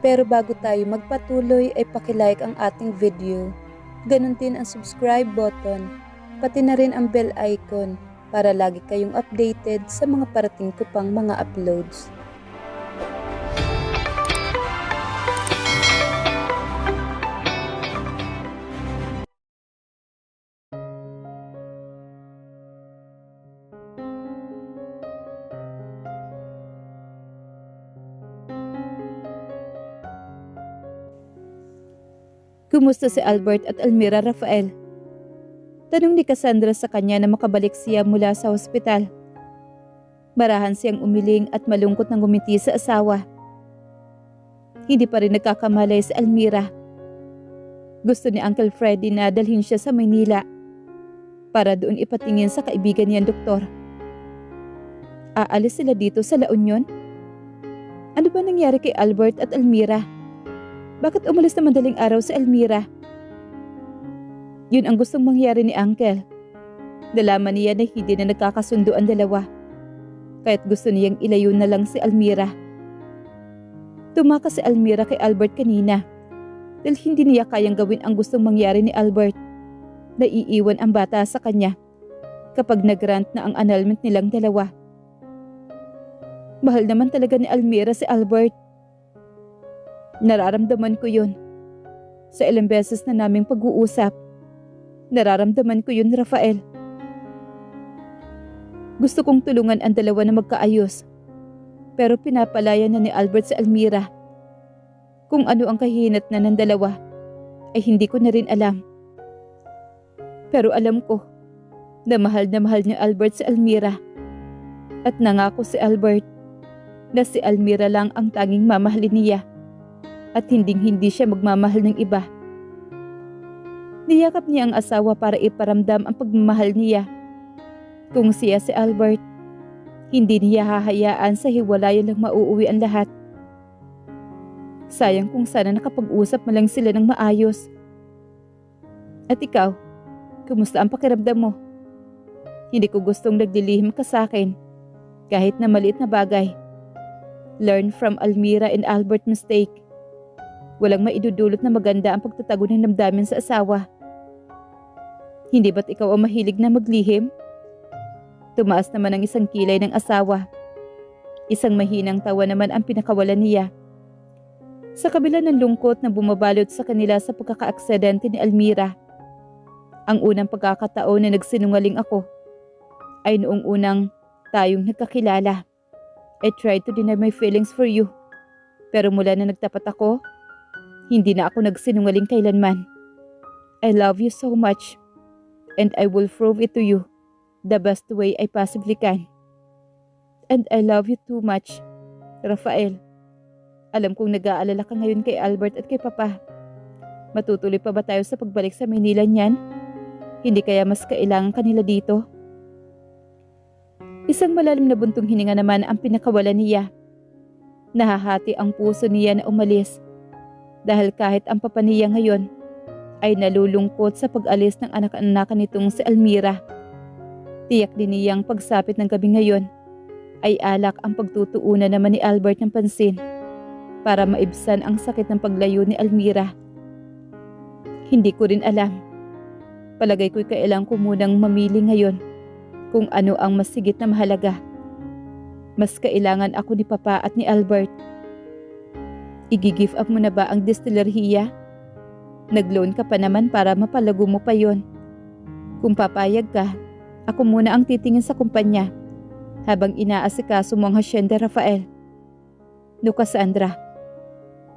Pero bago tayo magpatuloy ay pakilike ang ating video. Ganon din ang subscribe button, pati na rin ang bell icon para lagi kayong updated sa mga parating ko pang mga uploads. Kumusta si Albert at Almira, Rafael? Tanong ni Cassandra sa kanya na makabalik siya mula sa ospital. Marahan siyang umiling at malungkot nang ngumiti sa asawa. Hindi pa rin nagkakamalay si Almira. Gusto ni Uncle Freddy na dalhin siya sa Maynila para doon ipatingin sa kaibigan niyang doktor. Aalis sila dito sa La Union? Ano ba nangyari kay Albert at Almira? Bakit umalis na madaling araw si Almira? Yun ang gustong mangyari ni Uncle. Nalaman niya na hindi na nagkakasundo ang dalawa. Kaya't gusto niyang ilayo na lang si Almira. Tumakas si Almira kay Albert kanina dahil hindi niya kayang gawin ang gustong mangyari ni Albert. Naiiwan ang bata sa kanya kapag nag-grant na ang annulment nilang dalawa. Mahal naman talaga ni Almira si Albert. Nararamdaman ko yun. Sa ilang beses na naming pag-uusap, nararamdaman ko yun, Rafael. Gusto kong tulungan ang dalawa na magkaayos, pero pinapalaya na ni Albert sa Almira. Kung ano ang kahinatnan ng dalawa, ay hindi ko na rin alam. Pero alam ko na mahal ni Albert si Almira. At nangako si Albert na si Almira lang ang tanging mamahalin niya. At hinding-hindi siya magmamahal ng iba. Niyakap niya ang asawa para iparamdam ang pagmamahal niya. Kung siya si Albert, hindi niya hahayaan sa hiwalayan lang mauuwi ang lahat. Sayang kung sana nakapag-usap mo lang sila ng maayos. At ikaw, kumusta ang pakiramdam mo? Hindi ko gustong nagdilihim ka sa akin, kahit na maliit na bagay. Learn from Almira and Albert mistake. Walang maidudulot na maganda ang pagtatago ng damdamin sa asawa. Hindi ba't ikaw ang mahilig na maglihim? Tumaas naman ang isang kilay ng asawa. Isang mahinang tawa naman ang pinakawalan niya. Sa kabila ng lungkot na bumabalot sa kanila sa pagkakaaksidente ni Almira, ang unang pagkakataon na nagsinungaling ako ay noong unang tayong nagkakilala. I tried to deny my feelings for you. Pero mula na nagtapat ako, hindi na ako nagsinungaling kailanman. I love you so much, and I will prove it to you the best way I possibly can. And I love you too much, Rafael. Alam kong nag-aalala ka ngayon kay Albert at kay Papa. Matutuloy pa ba tayo sa pagbalik sa Maynila niyan? Hindi kaya mas kailangan kanila dito? Isang malalim na buntong hininga naman ang pinakawalan niya. Nahahati ang puso niya na umalis. Dahil kahit ang papa niya ngayon ay nalulungkot sa pag-alis ng anak-anakan nitong si Almira. Tiyak din niyang pagsapit ng gabi ngayon ay alak ang pagtutuunan naman ni Albert ng pansin para maibsan ang sakit ng paglayo ni Almira. Hindi ko rin alam. Palagay ko'y kailangan ko munang mamili ngayon kung ano ang mas sigit na mahalaga. Mas kailangan ako ni Papa at ni Albert. I-give up mo na ba ang distillerhiya? Nag-loan ka pa naman para mapalago mo pa yon. Kung papayag ka, ako muna ang titingin sa kumpanya habang inaasikaso mo ang hasyenda, Rafael. No, Cassandra.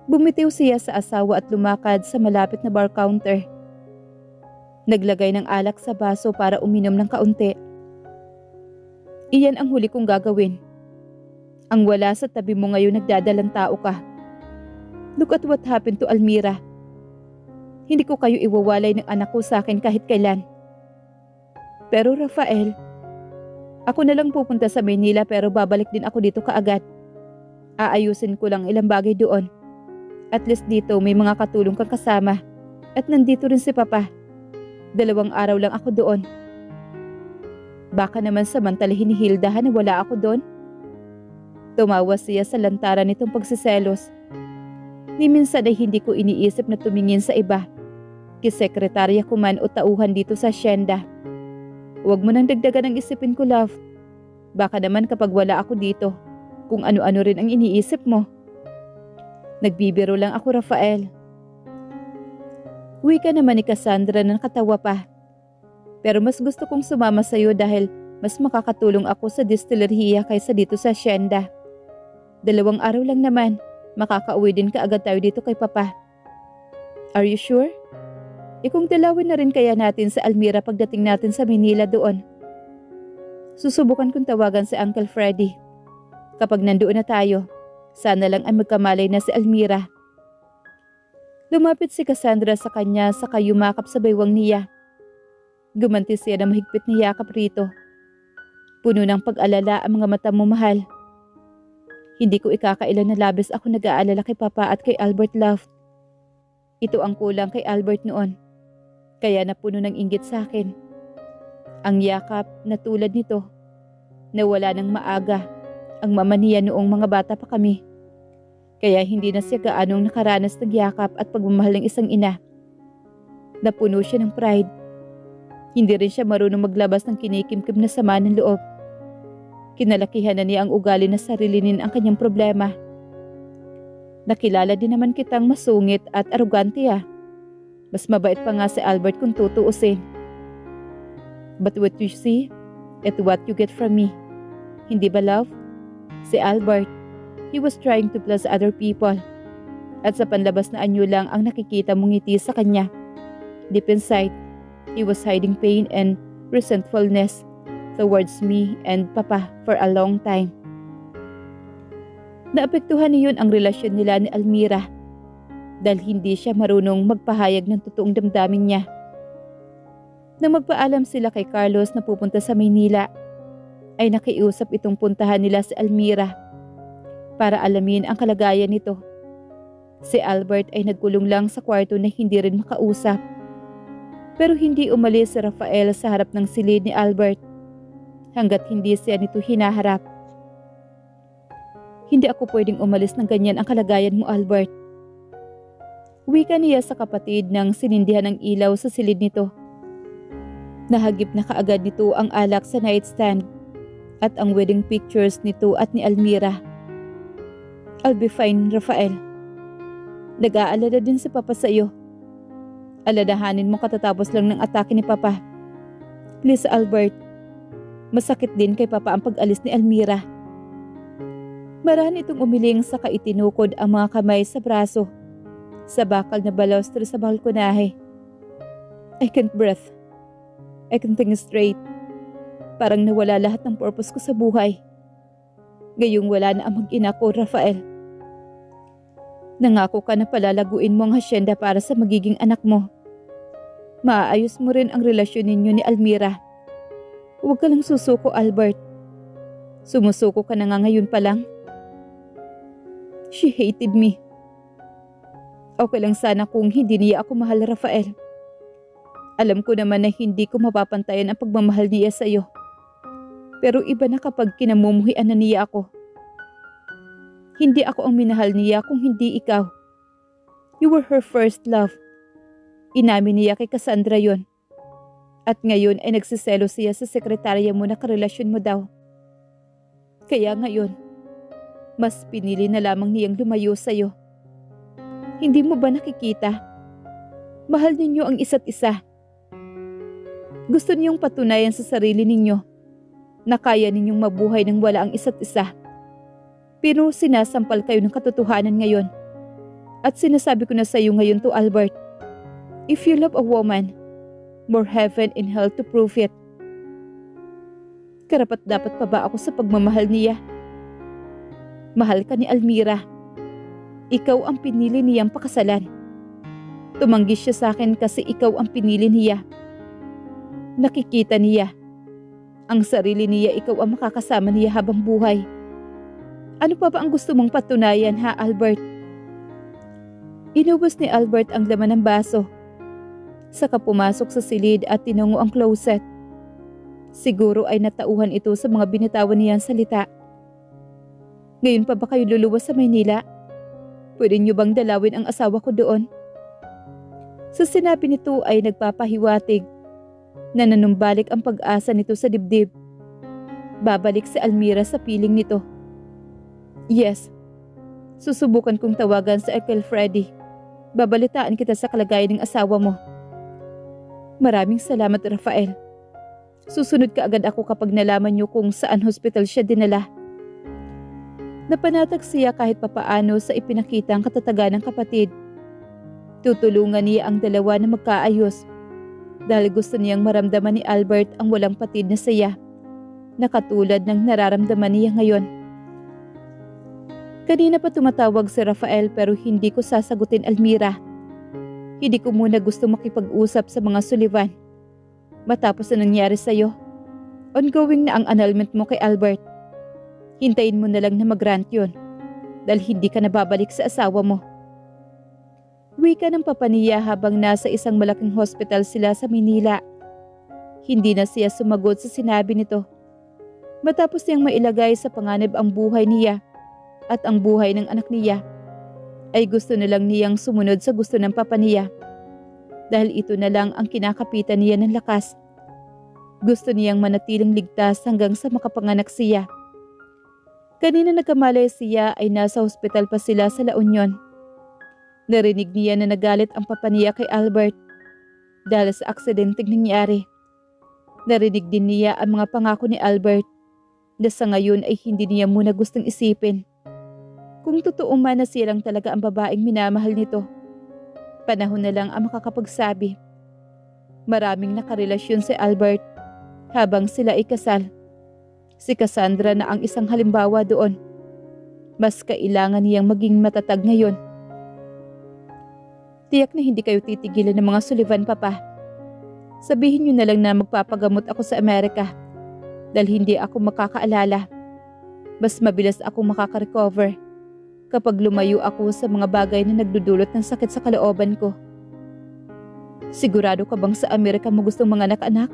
Bumitiw siya sa asawa at lumakad sa malapit na bar counter. Naglagay ng alak sa baso para uminom ng kaunti. Iyan ang huli kong gagawin. Ang wala sa tabi mo ngayon nagdadalang tao ka. Look at what happened to Almira. Hindi ko kayo iwawalay ng anak ko sa akin kahit kailan. Pero Rafael, ako na lang pupunta sa Maynila pero babalik din ako dito kaagad. Aayusin ko lang ilang bagay doon. At least dito may mga katulong kang kasama. At nandito rin si Papa. 2 araw lang ako doon. Baka naman samantalahin ni Hilda na wala ako doon. Tumawa siya sa lantaran nitong pagsiselos. Ni minsan ay hindi ko iniisip na tumingin sa iba. Kisekretarya ko man o tauhan dito sa asyenda. Huwag mo nang dagdagan ang isipin ko, love. Baka naman kapag wala ako dito, kung ano-ano rin ang iniisip mo. Nagbibiro lang ako, Rafael. Wika naman ni Cassandra ng katawa pa. Pero mas gusto kong sumama sa'yo dahil mas makakatulong ako sa distilleria kaysa dito sa asyenda. 2 araw lang naman, makakauwi din kaagad tayo dito kay Papa. Are you sure? Kung dalawin na rin kaya natin sa Almira pagdating natin sa Manila doon. Susubukan kong tawagan si Uncle Freddy. Kapag nandoon na tayo, sana lang ay magkamalay na si Almira. Lumapit si Cassandra sa kanya saka yumakap sa baywang niya. Gumanti siya na mahigpit na yakap rito. Puno ng pag-alala ang mga mata mo, mahal. Hindi ko ikakailan na labis ako nag-aalala kay Papa at kay Albert, love. Ito ang kulang kay Albert noon. Kaya napuno ng inggit sa akin. Ang yakap na tulad nito, nawala ng maaga ang mama niya noong mga bata pa kami. Kaya hindi na siya gaanong nakaranas ng yakap at pagmamahal ng isang ina. Napuno siya ng pride. Hindi rin siya marunong maglabas ng kinikimkim na sama ng loob. Kinalakihan na niya ang ugali na sarilinin ang kanyang problema. Nakilala din naman kitang masungit at arugante Mas mabait pa nga si Albert kung tutuusin. But what you see, at what you get from me. Hindi ba, love? Si Albert, he was trying to please other people. At sa panlabas na anyo lang ang nakikita mong ngiti sa kanya. Deep inside, he was hiding pain and resentfulness towards me and Papa for a long time. Naapektuhan niyon ang relasyon nila ni Almira dahil hindi siya marunong magpahayag ng totoong damdamin niya. Nang magpaalam sila kay Carlos na pupunta sa Maynila, ay nakiusap itong puntahan nila si Almira para alamin ang kalagayan nito. Si Albert ay nagkulong lang sa kwarto na hindi rin makausap. Pero hindi umalis si Rafael sa harap ng silid ni Albert hanggat hindi siya nito hinaharap. Hindi ako pwedeng umalis ng ganyan ang kalagayan mo, Albert. Wika niya sa kapatid nang sinindihan ng ilaw sa silid nito. Nahagip na kaagad nito ang alak sa nightstand at ang wedding pictures nito at ni Almira. I'll be fine, Rafael. Nag-aalala din si Papa sa iyo. Aladahanin mo katatapos lang ng atake ni Papa. Please, Albert. Masakit din kay Papa ang pag-alis ni Almira. Marahan itong umiling sa kaitinukod ang mga kamay sa braso, sa bakal na balustre sa balkonahe. I can't breathe. I can't think straight. Parang nawala lahat ng purpose ko sa buhay. Ngayong wala na ang mag-ina ko, Rafael. Nangako ka na palalaguin mo ang hasyenda para sa magiging anak mo. Maaayos mo rin ang relasyon ninyo ni Almira. Huwag ka lang susuko, Albert. Sumusuko ka na nga ngayon pa lang. She hated me. Okay lang sana kung hindi niya ako mahal, Rafael. Alam ko naman na hindi ko mapapantayan ang pagmamahal niya sa iyo. Pero iba na kapag kinamumuhian na niya ako. Hindi ako ang minahal niya kung hindi ikaw. You were her first love. Inamin niya kay Cassandra yon. At ngayon ay nagsiselo siya sa sekretarya mo na karelasyon mo daw. Kaya ngayon, mas pinili na lamang niyang lumayo sa iyo. Hindi mo ba nakikita? Mahal ninyo ang isa't isa. Gusto niyong patunayan sa sarili ninyo na kaya ninyong mabuhay nang wala ang isa't isa. Pero sinasampal kayo ng katotohanan ngayon. At sinasabi ko na sa iyo ngayon to, Albert. If you love a woman, more heaven and hell to prove it. Karapat dapat pa ba ako sa pagmamahal niya? Mahal ka ni Almira. Ikaw ang pinili niyang pakasalan. Tumanggi siya sa akin kasi ikaw ang pinili niya. Nakikita niya. Ang sarili niya, ikaw ang makakasama niya habang buhay. Ano pa ba ang gusto mong patunayan, ha, Albert? Inubos ni Albert ang laman ng baso. Saka pumasok sa silid at tinungo ang closet. Siguro ay natauhan ito sa mga binitawan niyang salita. Ngayon pa ba kayo luluwas sa Maynila? Pwede niyo bang dalawin ang asawa ko doon? Sa sinabi nito ay nagpapahiwatig na nanumbalik ang pag-asa nito sa dibdib. Babalik si Almira sa piling nito. Yes, susubukan kong tawagan sa Uncle Freddy. Babalitaan kita sa kalagayan ng asawa mo. Maraming salamat, Rafael. Susunod ka agad ako kapag nalaman niyo kung saan hospital siya dinala. Napanatag siya kahit papaano sa ipinakitang katatagan ng kapatid. Tutulungan niya ang dalawa na magkaayos dahil gusto niyang maramdaman ni Albert ang walang patid na saya na katulad ng nararamdaman niya ngayon. Kanina pa tumatawag si Rafael pero hindi ko sasagutin, Almira. Hindi ko muna gusto makipag-usap sa mga Sullivan. Matapos na nangyari sa'yo, ongoing na ang annulment mo kay Albert. Hintayin mo na lang na mag-grant yun dahil hindi ka nababalik sa asawa mo. Wika ng papa niya habang nasa isang malaking hospital sila sa Manila. Hindi na siya sumagot sa sinabi nito. Matapos niyang mailagay sa panganib ang buhay niya at ang buhay ng anak niya, ay gusto na lang niyang sumunod sa gusto ng papa niya. Dahil ito na lang ang kinakapitan niya ng lakas. Gusto niyang manatiling ligtas hanggang sa makapanganak siya. Kanina nagkamalay siya ay nasa hospital pa sila sa La Union. Narinig niya na nagalit ang papa niya kay Albert dahil sa aksidenteng nangyari. Narinig din niya ang mga pangako ni Albert na sa ngayon ay hindi niya muna gustong isipin. Kung totoo man na siya lang talaga ang babaeng minamahal nito, panahon na lang ang makakapagsabi. Maraming nakarelasyon si Albert habang sila ay kasal. Si Cassandra na ang isang halimbawa doon. Mas kailangan niyang maging matatag ngayon. Tiyak na hindi kayo titigilan ng mga Sullivan, Papa. Sabihin niyo na lang na magpapagamot ako sa Amerika dahil hindi ako makakaalala. Mas mabilis ako makaka-recover kapag lumayo ako sa mga bagay na nagdudulot ng sakit sa kalooban ko. Sigurado ka bang sa Amerika mo gustong mga anak-anak?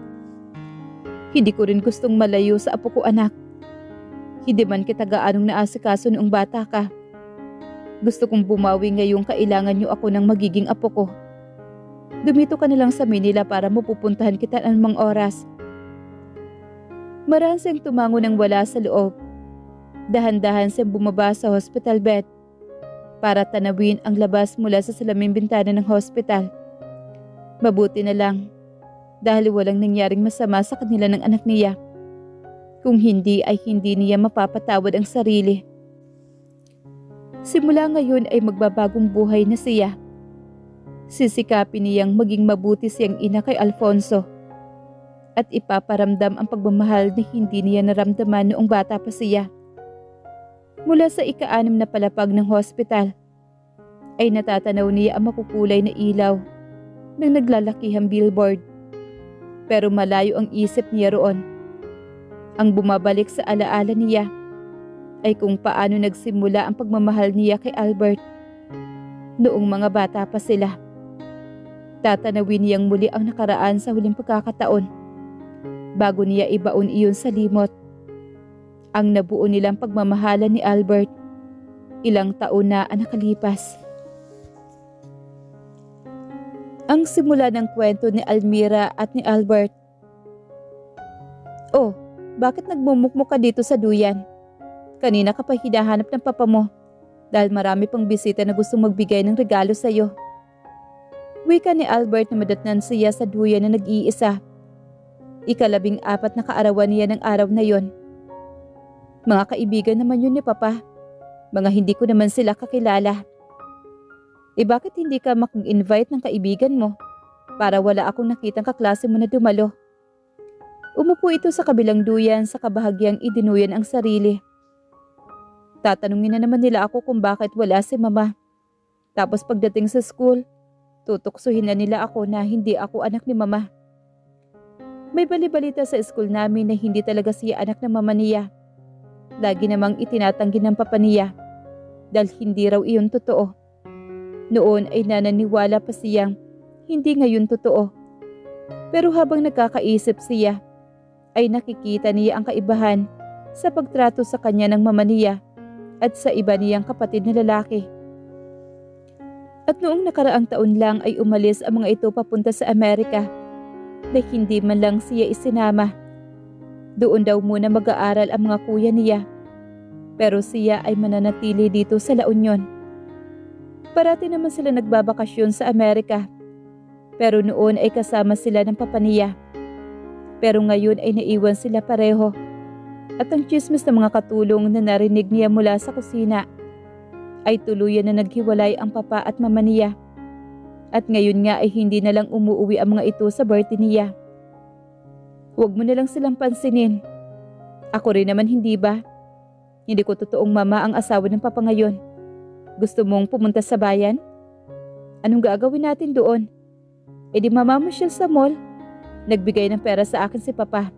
Hindi ko rin gustong malayo sa apo ko, anak. Hindi man kita gaanong naasikaso noong bata ka. Gusto kong bumawi ngayong kailangan niyo ako ng magiging apo ko. Dumito ka na lang sa Manila para mapupuntahan kita anumang oras. Marahas siyang tumango ng wala sa loob. Dahan-dahan siyang bumaba sa hospital bed para tanawin ang labas mula sa salaming bintana ng hospital. Mabuti na lang dahil walang nangyaring masama sa kanila ng anak niya. Kung hindi ay hindi niya mapapatawad ang sarili. Simula ngayon ay magbabagong buhay na siya. Sisikapin niyang maging mabuti siyang ina kay Alfonso at ipaparamdam ang pagmamahal na hindi niya naramdaman noong bata pa siya. Mula sa ika-6 na palapag ng hospital ay natatanaw niya ang makukulay na ilaw ng naglalakihang billboard. Pero malayo ang isip niya roon. Ang bumabalik sa alaala niya ay kung paano nagsimula ang pagmamahal niya kay Albert noong mga bata pa sila. Tatanawin niyang muli ang nakaraan sa huling pagkakataon bago niya ibaon iyon sa limot. Ang nabuo nilang pagmamahalan ni Albert, ilang taon na ang nakalipas. Ang simula ng kwento ni Almira at ni Albert. Oh, bakit nagmumukmuk ka dito sa duyan? Kanina ka pa hinahanap ng papa mo dahil marami pang bisita na gustong magbigay ng regalo sa iyo. Wika ni Albert na madatnan siya sa duyan na nag-iisa. Ika-14 na kaarawan niya ng araw na yon. Mga kaibigan naman yun ni Papa. Mga hindi ko naman sila kakilala. Bakit hindi ka mag-invite ng kaibigan mo para wala akong nakitang kaklase mo na dumalo? Umupo ito sa kabilang duyan sa kabahagyang idinuyan ang sarili. Tatanungin na naman nila ako kung bakit wala si Mama. Tapos pagdating sa school, tutuksuhin na nila ako na hindi ako anak ni Mama. May bali-balita sa school namin na hindi talaga siya anak ng mama niya. Lagi namang itinatanggi ng papa niya dahil hindi raw iyon totoo. Noon ay nananiwala pa siyang hindi ngayon totoo. Pero habang nagkakaisip siya, ay nakikita niya ang kaibahan sa pagtrato sa kanya ng mama niya at sa iba niyang kapatid na lalaki. At noong nakaraang taon lang ay umalis ang mga ito papunta sa Amerika na hindi man lang siya isinama. Doon daw muna mag-aaral ang mga kuya niya, pero siya ay mananatili dito sa La Union. Parati naman sila nagbabakasyon sa Amerika, pero noon ay kasama sila ng papa niya. Pero ngayon ay naiwan sila pareho. At ang chismis ng mga katulong na narinig niya mula sa kusina ay tuluyan na naghiwalay ang papa at mama niya. At ngayon nga ay hindi na lang umuwi ang mga ito sa birthday niya. Huwag mo na lang silang pansinin. Ako rin naman, hindi ba? Hindi ko totoong mama ang asawa ng papa ngayon. Gusto mong pumunta sa bayan? Anong gagawin natin doon? E di mamamasyal sa mall. Nagbigay ng pera sa akin si papa.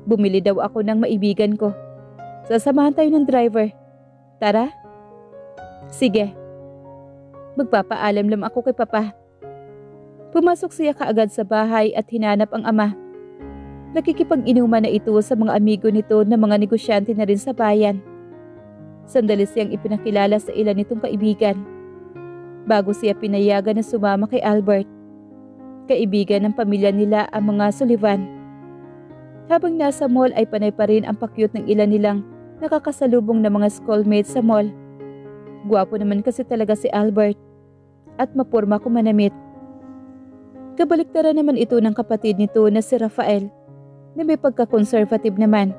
Bumili daw ako ng maibigan ko. Sasamahan tayo ng driver. Tara? Sige. Magpapaalam lang ako kay papa. Pumasok siya kaagad sa bahay at hinanap ang ama. Nakikipag-inuman na ito sa mga amigo nito na mga negosyante na rin sa bayan. Sandali siyang ipinakilala sa ilan nitong kaibigan. Bago siya pinayagan na sumama kay Albert. Kaibigan ng pamilya nila ang mga Sullivan. Habang nasa mall ay panay pa rin ang pakyut ng ilan nilang nakakasalubong na mga schoolmates sa mall. Gwapo naman kasi talaga si Albert at mapurma kung manamit. Kabaliktaran naman ito ng kapatid nito na si Rafael na may pagka-conservative naman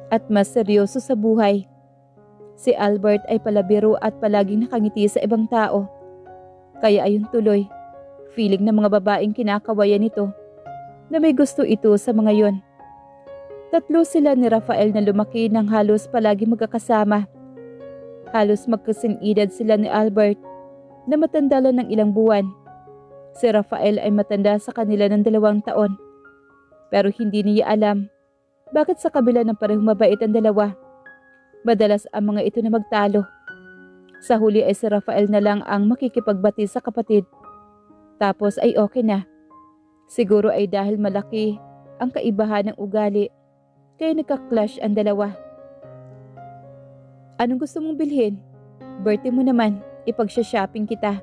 at mas seryoso sa buhay. Si Albert ay palabiro at palaging nakangiti sa ibang tao. Kaya ayun tuloy, feeling ng mga babaeng kinakawayan nito na may gusto ito sa mga yon. Tatlo sila ni Rafael na lumaki ng halos palagi magkakasama. Halos magkasing edad sila ni Albert na matanda lang ng ilang buwan. Si Rafael ay matanda sa kanila ng 2 taon. Pero hindi niya alam bakit sa kabila ng parehong mabait ang dalawa, madalas ang mga ito na magtalo. Sa huli ay si Rafael na lang ang makikipagbati sa kapatid. Tapos ay okay na. Siguro ay dahil malaki ang kaibahan ng ugali, kaya nagka-clash ang dalawa. Anong gusto mong bilhin? Birthday mo naman, ipag-shopping kita.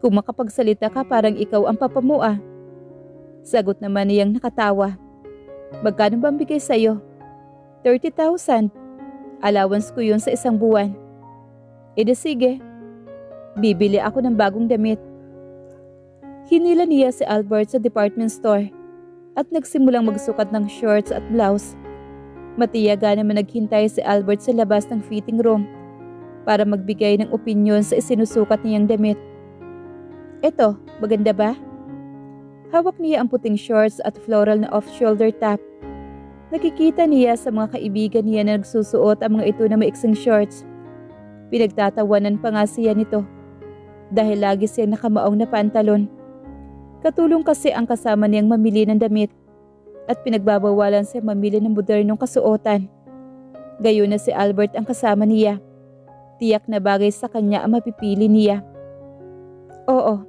Kung makapagsalita ka parang ikaw ang papa mo ah. Sagot naman niyang nakatawa. Magkano ba ang bigay sa'yo? 30,000. Allowance ko yun sa isang buwan. E de sige, bibili ako ng bagong damit. Hinila niya si Albert sa department store at nagsimulang magsukat ng shorts at blouse. Matiyaga naman naghintay si Albert sa labas ng fitting room para magbigay ng opinyon sa isinusukat niyang damit. Eto, maganda ba? Hawak niya ang puting shorts at floral na off-shoulder top. Nakikita niya sa mga kaibigan niya na nagsusuot ang mga ito na maiksing shorts. Pinagtatawanan pa nga siya nito dahil lagi siya nakamaong na pantalon. Katulong kasi ang kasama niyang mamili ng damit at pinagbabawalan siya mamili ng modernong kasuotan. Gayon na si Albert ang kasama niya. Tiyak na bagay sa kanya ang mapipili niya. Oo,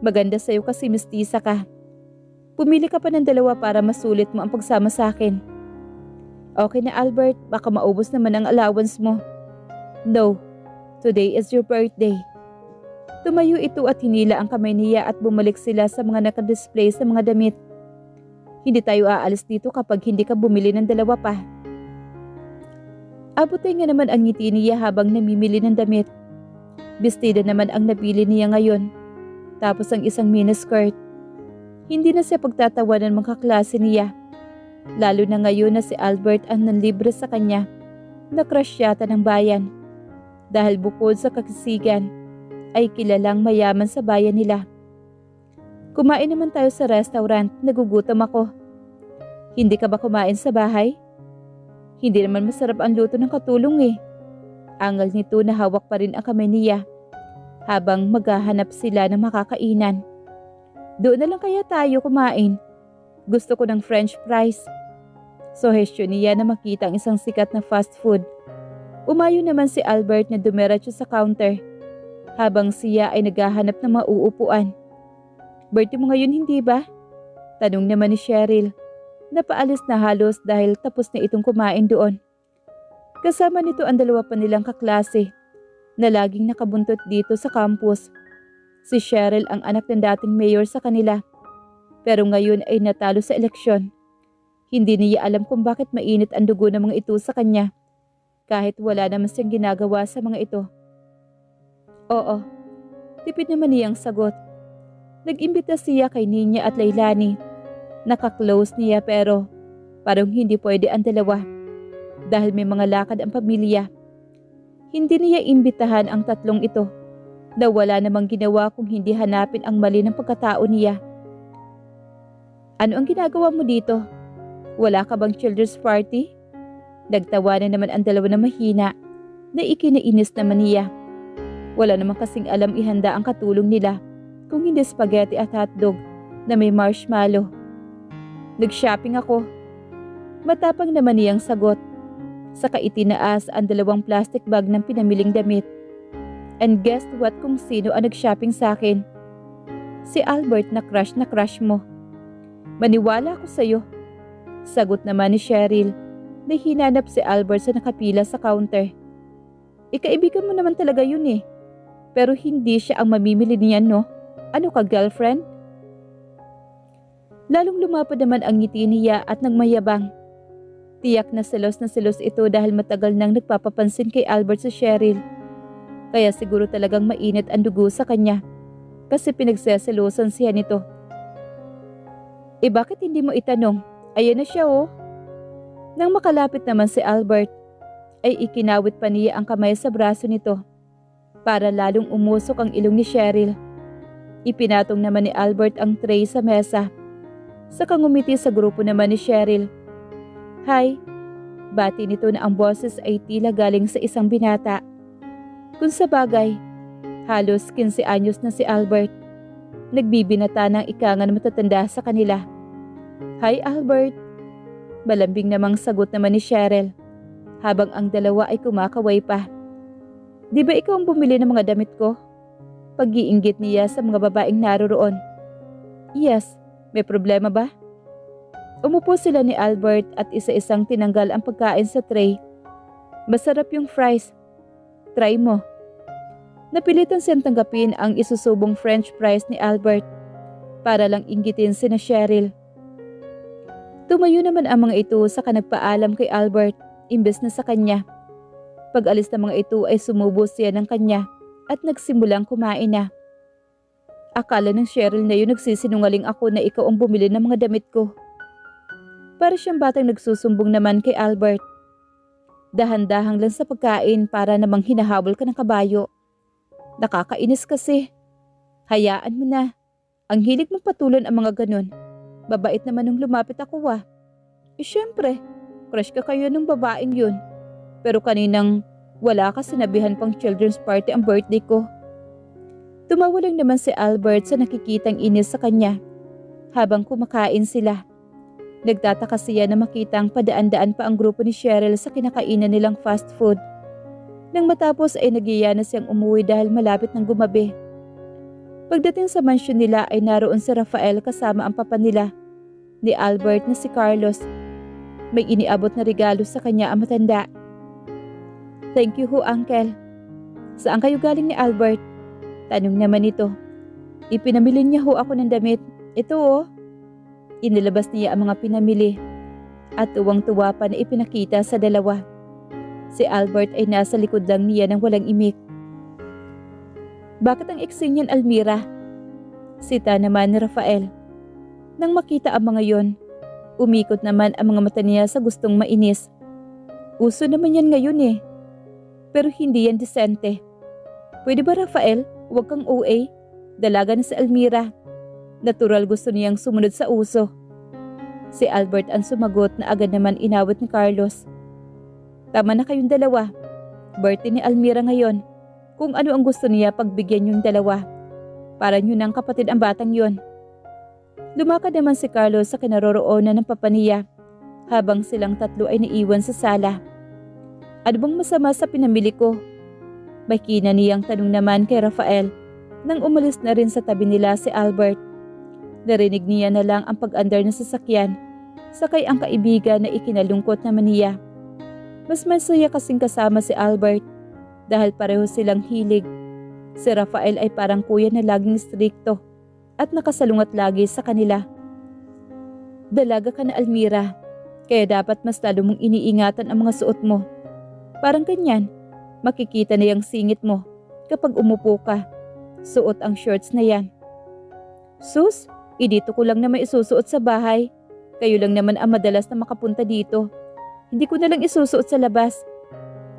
maganda sa'yo kasi mestiza ka. Pumili ka pa ng 2 para masulit mo ang pagsama sa akin. Okay na Albert, baka maubos naman ang allowance mo. No, today is your birthday. Tumayo ito at hinila ang kamay niya at bumalik sila sa mga nakadisplay sa mga damit. Hindi tayo aalis dito kapag hindi ka bumili ng 2 pa. Abutay nga naman ang ngiti niya habang namimili ng damit. Bestida naman ang napili niya ngayon. Tapos ang isang miniskirt. Hindi na siya pagtatawanan mga kaklase niya. Lalo na ngayon na si Albert ang nanlibre sa kanya. Na crush yata ng bayan. Dahil bukod sa kakisigan, ay kilalang mayaman sa bayan nila. Kumain naman tayo sa restaurant, nagugutom ako. Hindi ka ba kumain sa bahay? Hindi naman masarap ang luto ng katulong eh. Angal nito na hawak pa rin ang kamay niya habang maghahanap sila ng makakainan. Doon na lang kaya tayo kumain. Gusto ko ng French fries. Suhestyon niya na makita ang isang sikat na fast food. Umayo naman si Albert na dumiretso sa counter habang siya ay naghahanap ng mauupuan. Birthday mo ngayon hindi ba? Tanong naman ni Cheryl. Napaalis na halos dahil tapos na itong kumain doon. Kasama nito ang 2 pa nilang kaklase na laging nakabuntot dito sa campus. Si Cheryl ang anak ng dating mayor sa kanila, pero ngayon ay natalo sa eleksyon. Hindi niya alam kung bakit mainit ang dugo ng mga ito sa kanya, kahit wala naman siyang ginagawa sa mga ito. Oo, tipid naman niyang sagot. Nag-imbita siya kay Ninya at Leilani. Naka-close niya pero parang hindi pwede ang dalawa dahil may mga lakad ang pamilya. Hindi niya imbitahan ang tatlong ito na wala namang ginawa kung hindi hanapin ang mali ng pagkatao niya. Ano ang ginagawa mo dito? Wala ka bang children's party? Nagtawa na naman ang dalawa na mahina na ikinainis naman niya. Wala naman kasing alam ihanda ang katulong nila kung hindi spaghetti at hotdog na may marshmallow. Nag-shopping ako. Matapang naman niyang sagot. Saka itinaas ang 2 plastic bag ng pinamiling damit. And guess what kung sino ang nag-shopping sa akin? Si Albert na crush mo. Maniwala ako sa'yo. Sagot naman ni Cheryl na hinanap si Albert sa nakapila sa counter. Ikaibigan mo naman talaga yun eh. Pero hindi siya ang mamimili niyan, no? Ano ka, girlfriend? Lalong lumapad naman ang ngiti niya at nagmayabang. Tiyak na selos ito dahil matagal nang nagpapapansin kay Albert sa Cheryl. Kaya siguro talagang mainit ang dugo sa kanya kasi pinagseselosan siya nito. Bakit hindi mo itanong? Ayan na siya oh. Nang makalapit naman si Albert, ay ikinawit pa niya ang kamay sa braso nito para lalong umusok ang ilong ni Cheryl. Ipinatong naman ni Albert ang tray sa mesa. Saka ngumiti sa grupo naman ni Cheryl. Hi, bati nito na ang boses ay tila galing sa isang binata. Kung sa bagay, halos 15 anyos na si Albert. Nagbibinata ng ikangan matatanda sa kanila. Hi Albert, malambing namang sagot naman ni Cheryl habang ang dalawa ay kumakaway pa. Di ba ikaw ang bumili ng mga damit ko? Pag-iinggit niya sa mga babaeng naroroon. Yes, may problema ba? Umupo sila ni Albert at isa-isang tinanggal ang pagkain sa tray. Masarap yung fries. Try mo. Napilitan siyang tanggapin ang isusubong French fries ni Albert para lang inggitin sina Cheryl. Tumayo naman ang mga ito saka nagpaalam kay Albert imbes na sa kanya. Pag-alis ng mga ito ay sumubo siya ng kanya at nagsimulang kumain na. Akala ng Cheryl na yun nagsisinungaling ako na ikaw ang bumili ng mga damit ko. Para siyang batang nagsusumbong naman kay Albert. Dahan-dahang lang sa pagkain para namang hinahabol ka ng kabayo. Nakakainis kasi. Hayaan mo na. Ang hilig mong patulan ang mga ganun. Babait naman nung lumapit ako ah. Syempre, crush ka kayo ng babaeng yun. Pero kaninang wala ka sinabihan pang children's party ang birthday ko. Tumawa lang naman si Albert sa nakikitang inis sa kanya habang kumakain sila. Nagtataka siya na makitang padaan-daan pa ang grupo ni Cheryl sa kinakainan nilang fast food. Nang matapos ay nagiya na siyang umuwi dahil malapit ng gumabi. Pagdating sa mansyon nila ay naroon si Rafael kasama ang papa nila, ni Albert na si Carlos. May iniabot na regalo sa kanya ang matanda. Thank you ho, Uncle. Saan kayo galing ni Albert? Tanong naman ito. Ipinamili niya ho ako ng damit. Ito oh. Inilabas niya ang mga pinamili at tuwang-tuwa pa na ipinakita sa dalawa. Si Albert ay nasa likod lang niya nang walang imik. Bakit ang eksing niyan, Almira? Sita naman ni Rafael. Nang makita ang mga yon, umikot naman ang mga mata niya sa gustong mainis. Uso naman yan ngayon eh. Pero hindi yan disente. Pwede ba Rafael, huwag kang OA? Dalaga na si Almira. Natural gusto niyang sumunod sa uso. Si Albert ang sumagot na agad naman inawit ni Carlos. Tama na kayong dalawa. Birthday ni Almira ngayon. Kung ano ang gusto niya pagbigyan yung dalawa. Para niyo ng kapatid ang batang yon. Lumakad naman si Carlos sa kinaroroonan ng papa niya habang silang tatlo ay naiwan sa sala. Ano bang masama sa pinamili ko? May kinaniyang tanong naman kay Rafael nang umalis na rin sa tabi nila si Albert. Narinig niya na lang ang pag-andar ng sasakyan, sakay ang kaibigan na ikinalungkot naman niya. Mas masaya kasing kasama si Albert. dahil pareho silang hilig. Si Rafael ay parang kuya na laging strikto at nakasalungat lagi sa kanila. Dalaga ka na, Almira, kaya dapat mas lalo mong iniingatan ang mga suot mo. Parang ganyan, makikita na yung singit mo kapag umupo ka. Suot ang shorts na yan. Sus, dito ko lang naman isusuot sa bahay. Kayo lang naman ang madalas na makapunta dito. Hindi ko na lang isusuot sa labas.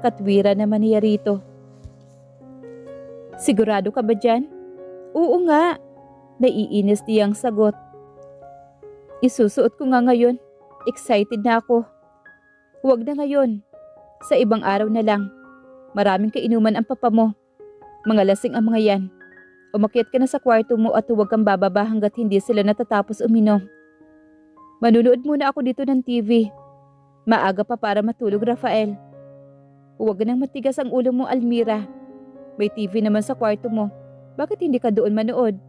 Katwira naman niya rito. Sigurado ka ba dyan? Oo nga. Naiinis niyang sagot. Isusuot ko nga ngayon. Excited na ako. Huwag na ngayon. Sa ibang araw na lang. Maraming kainuman ang papa mo. Mga lasing ang mga yan. Umakyat ka na sa kwarto mo at huwag kang bababa hanggat hindi sila natatapos uminom. Manunood muna ako dito ng TV. Maaga pa para matulog, Rafael. Huwag nang matigas ang ulo mo, Almira. May TV naman sa kwarto mo. Bakit hindi ka doon manood?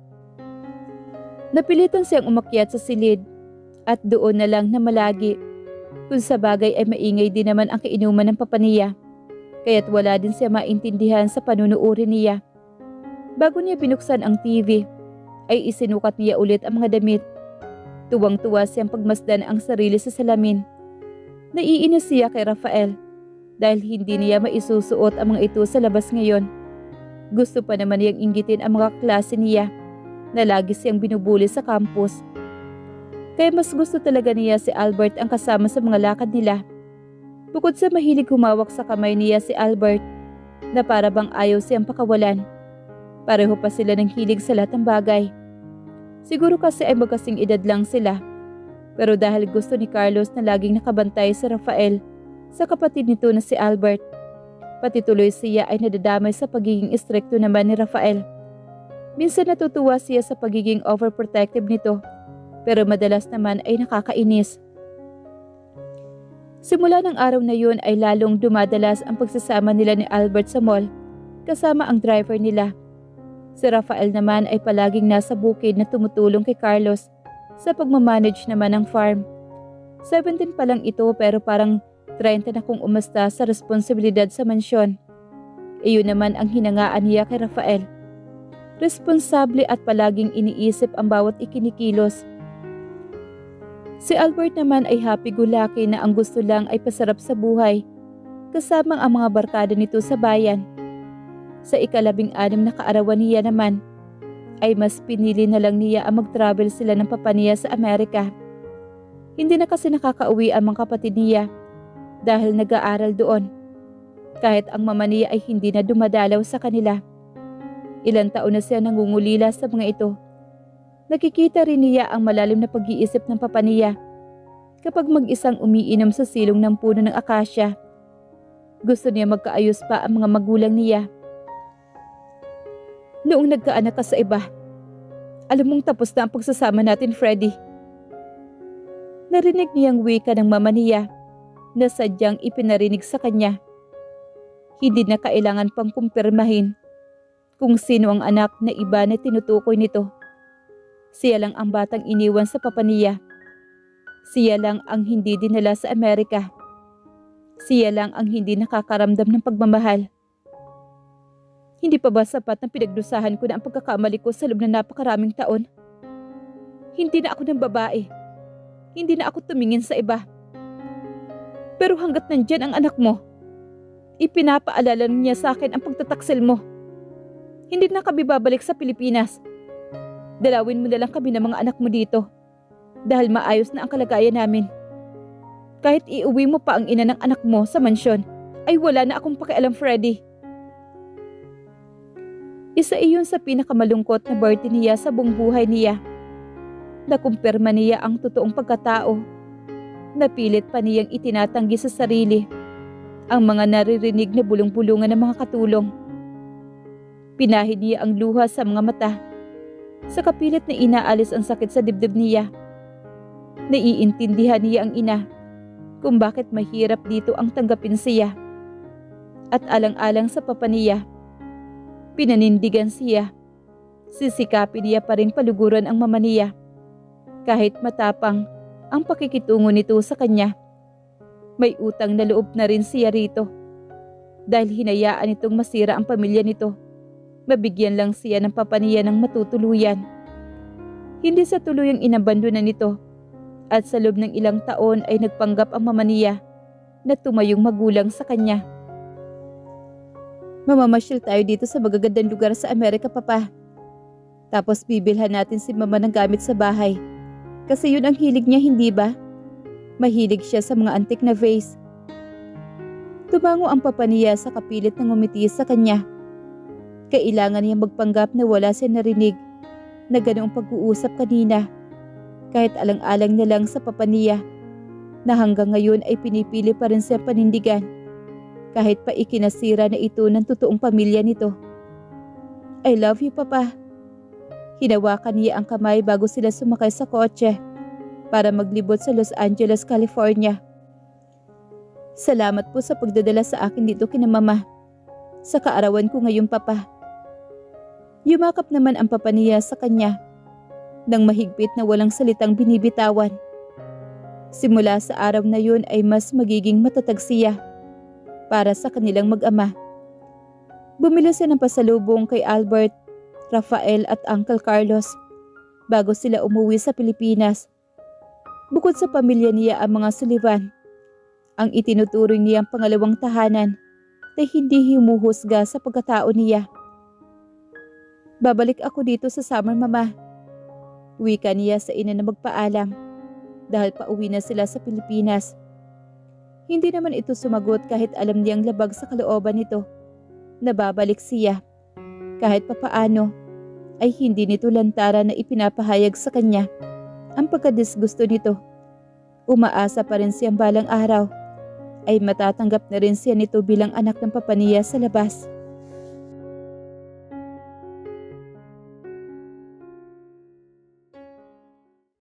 Napilitan siyang umakyat sa silid at doon na lang na malagi. Kung sa bagay ay maingay din naman ang kainuman ng papa niya, kaya't wala din siya maintindihan sa panunuuri niya. Bago niya binuksan ang TV, ay isinukat niya ulit ang mga damit. Tuwang-tuwa siyang pagmasdan ang sarili sa salamin. Naiinis siya kay Rafael dahil hindi niya maisusuot ang mga ito sa labas ngayon. Gusto pa naman niyang inggitin ang mga klase niya na lagi siyang binubuli sa campus. Kaya mas gusto talaga niya si Albert ang kasama sa mga lakad nila. Bukod sa mahilig humawak sa kamay niya si Albert, na para bang ayaw siyang pakawalan. Pareho pa sila ng hilig sa lahat ng bagay. Siguro kasi ay magkasing edad lang sila. Pero dahil gusto ni Carlos na laging nakabantay si Rafael sa kapatid nito na si Albert, pati tuloy siya ay nadadamay sa pagiging istrikto naman ni Rafael. Minsan natutuwa siya sa pagiging overprotective nito, pero madalas naman ay nakakainis. Simula ng araw na yun ay lalong dumadalas ang pagsasama nila ni Albert sa mall, kasama ang driver nila. Si Rafael naman ay palaging nasa bukid na tumutulong kay Carlos sa pagmamanage naman ng farm. 17 pa lang ito pero parang 30 na kung umasta sa responsibilidad sa mansyon. Iyon naman ang hinangaan niya kay Rafael. Responsable at palaging iniisip ang bawat ikinikilos. Si Albert naman ay happy-go-lucky na ang gusto lang ay pasarap sa buhay, kasama ang mga barkada nito sa bayan. Sa ika-16 na kaarawan niya naman, ay mas pinili na lang niya ang mag-travel sila ng papa niya sa Amerika. Hindi na kasi nakakauwi ang mga kapatid niya dahil nag-aaral doon, kahit ang mama niya ay hindi na dumadalaw sa kanila. Ilang taon na siya nangungulila sa mga ito. Nakikita rin niya ang malalim na pag-iisip ng papa niya kapag mag-isang umiinom sa silong ng puno ng akasya. Gusto niya magkaayos pa ang mga magulang niya. Noong nagkaanak ka sa iba, alam mong tapos na ang pagsasama natin, Freddy. Narinig niyang wika ng mama niya na sadyang ipinarinig sa kanya. Hindi na kailangan pang kumpirmahin kung sino ang anak na iba na tinutukoy nito. Siya lang ang batang iniwan sa papa niya. Siya lang ang hindi dinala sa Amerika. Siya lang ang hindi nakakaramdam ng pagmamahal. Hindi pa ba sapat na pinagdusahan ko na ang pagkakamali ko sa loob ng napakaraming taon? Hindi na ako ng babae. Hindi na ako tumingin sa iba. Pero hanggat nandyan ang anak mo, ipinapaalala niya sa akin ang pagtataksil mo. Hindi na kami babalik sa Pilipinas. Dalawin mo na lang kami ng mga anak mo dito dahil maayos na ang kalagayan namin. Kahit iuwi mo pa ang ina ng anak mo sa mansyon, ay wala na akong pakialam, Freddy. Isa iyon sa pinakamalungkot na birthday niya sa buong buhay niya. Nakumpirma niya ang totoong pagkatao. Napilit pa niyang itinatanggi sa sarili ang mga naririnig na bulong-bulungan ng mga katulong. Pinahid niya ang luha sa mga mata. Sa kapilit na inaalis ang sakit sa dibdib niya. Naiintindihan niya ang ina kung bakit mahirap dito ang tanggapin siya. At alang-alang sa papa niya, pinanindigan siya. Sisikapin niya pa rin paluguran ang mama niya. Kahit matapang ang pakikitungo nito sa kanya, may utang na loob na rin siya rito. dahil hinayaan itong masira ang pamilya nito. Mabigyan lang siya ng papa niya ng matutuluyan. Hindi sa tuluyang inabandonan nito at sa loob ng ilang taon ay nagpanggap ang mama niya na tumayong magulang sa kanya. Mamamasyal tayo dito sa magagandang lugar sa Amerika, papa. Tapos bibilhan natin si mama ng gamit sa bahay. Kasi yun ang hilig niya, hindi ba? Mahilig siya sa mga antik na vase. Tumango ang papa niya sa kapilit ng ngumiti sa kanya. Kailangan niya magpanggap na wala siya narinig na ganoong pag-uusap kanina. Kahit alang-alang na lang sa papa niya na hanggang ngayon ay pinipili pa rin siya panindigan. Kahit pa ikinasira na ito ng totoong pamilya nito. I love you, papa. Hinawakan niya ang kamay bago sila sumakay sa kotse para maglibot sa Los Angeles, California. Salamat po sa pagdadala sa akin dito kina mama. Sa kaarawan ko ngayon, papa. Yumakap naman ang papa niya sa kanya nang mahigpit na walang salitang binibitawan. Simula sa araw na yun ay mas magiging matatag siya para sa kanilang mag-ama. Bumili siya ng pasalubong kay Albert, Rafael at Uncle Carlos bago sila umuwi sa Pilipinas. Bukod sa pamilya niya ang mga Sullivan, ang itinuturing niyang pangalawang tahanan na hindi humuhusga sa pagkatao niya. Babalik ako dito sa summer, mama. Wika niya sa ina na magpaalam dahil pauwi na sila sa Pilipinas. Hindi naman ito sumagot kahit alam niyang labag sa kalooban nito na babalik siya. Kahit papaano ay hindi nito lantaran na ipinapahayag sa kanya ang pagkadisgusto nito. Umaasa pa rin siyang balang araw ay matatanggap na rin siya nito bilang anak ng papa niya sa labas.